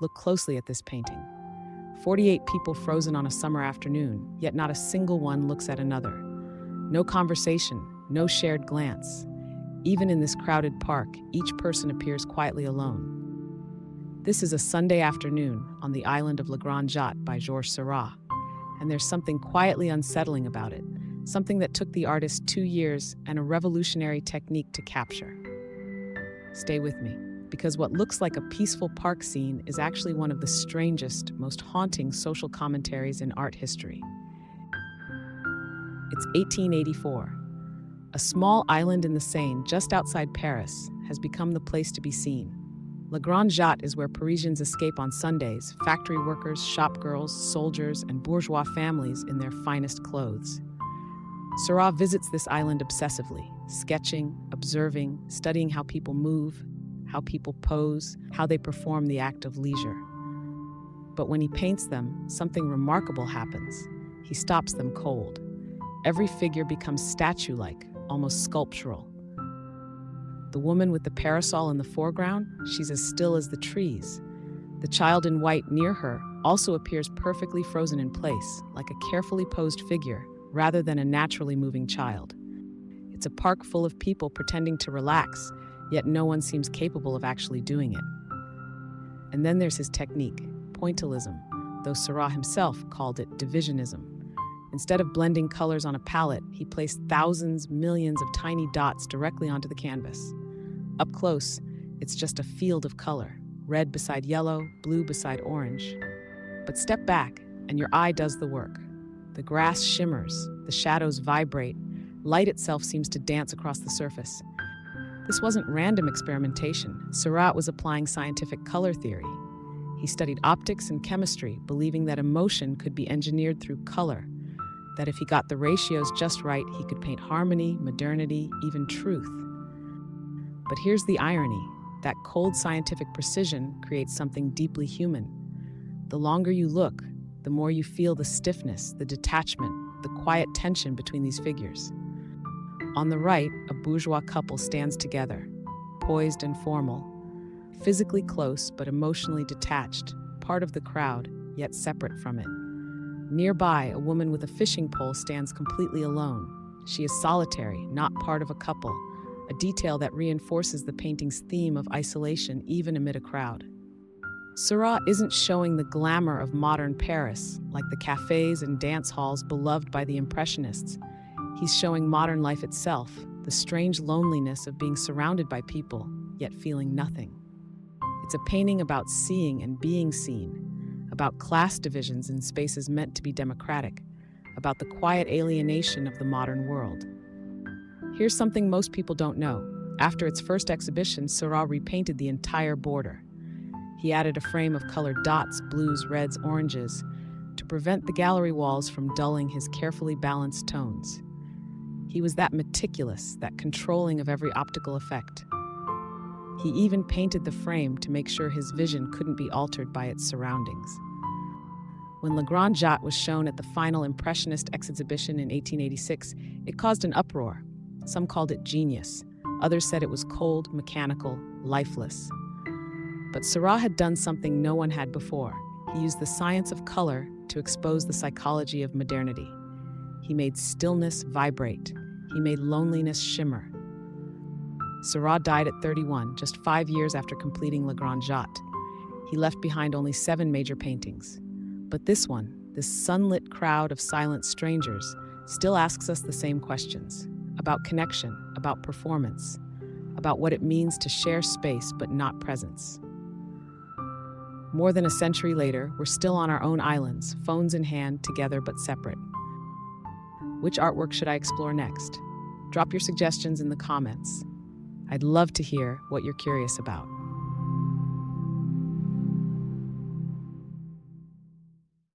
Look closely at this painting. 48 people frozen on a summer afternoon, yet not a single one looks at another. No conversation, no shared glance. Even in this crowded park, each person appears quietly alone. This is a Sunday afternoon on the island of Jatte by Georges Seurat, and there's something quietly unsettling about it, something that took the artist 2 years and a revolutionary technique to capture. Stay with me, because what looks like a peaceful park scene is actually one of the strangest, most haunting social commentaries in art history. It's 1884. A small island in the Seine, just outside Paris, has become the place to be seen. Grande Jatte is where Parisians escape on Sundays, factory workers, shopgirls, soldiers, and bourgeois families in their finest clothes. Seurat visits this island obsessively, sketching, observing, studying how people move, how people pose, how they perform the act of leisure. But when he paints them, something remarkable happens. He stops them cold. Every figure becomes statue-like, almost sculptural. The woman with the parasol in the foreground, she's as still as the trees. The child in white near her also appears perfectly frozen in place, like a carefully posed figure, rather than a naturally moving child. It's a park full of people pretending to relax, yet no one seems capable of actually doing it. And then there's his technique, Pointillism, though Seurat himself called it divisionism. Instead of blending colors on a palette, he placed thousands, millions of tiny dots directly onto the canvas. Up close, it's just a field of color, red beside yellow, blue beside orange. But step back, and your eye does the work. The grass shimmers, the shadows vibrate, light itself seems to dance across the surface. This wasn't random experimentation. Seurat was applying scientific color theory. He studied optics and chemistry, believing that emotion could be engineered through color, that if he got the ratios just right, he could paint harmony, modernity, even truth. But here's the irony. That cold scientific precision creates something deeply human. The longer you look, the more you feel the stiffness, the detachment, the quiet tension between these figures. On the right, a bourgeois couple stands together, poised and formal, physically close but emotionally detached, part of the crowd, yet separate from it. Nearby, a woman with a fishing pole stands completely alone. She is solitary, not part of a couple, a detail that reinforces the painting's theme of isolation even amid a crowd. Seurat isn't showing the glamour of modern Paris, like the cafes and dance halls beloved by the Impressionists. He's showing modern life itself, the strange loneliness of being surrounded by people, yet feeling nothing. It's a painting about seeing and being seen, about class divisions in spaces meant to be democratic, about the quiet alienation of the modern world. Here's something most people don't know. After its first exhibition, Seurat repainted the entire border. He added a frame of colored dots, blues, reds, oranges, to prevent the gallery walls from dulling his carefully balanced tones. He was that meticulous, that controlling of every optical effect. He even painted the frame to make sure his vision couldn't be altered by its surroundings. When Grande Jatte was shown at the final Impressionist exhibition in 1886, it caused an uproar. Some called it genius. Others said it was cold, mechanical, lifeless. But Seurat had done something no one had before. He used the science of color to expose the psychology of modernity. He made stillness vibrate. He made loneliness shimmer. Seurat died at 31, just 5 years after completing Grande Jatte. He left behind only 7 major paintings. But this one, this sunlit crowd of silent strangers, still asks us the same questions. About connection, about performance, about what it means to share space but not presence. More than a century later, we're still on our own islands, phones in hand, together but separate. Which artwork should I explore next? Drop your suggestions in the comments. I'd love to hear what you're curious about.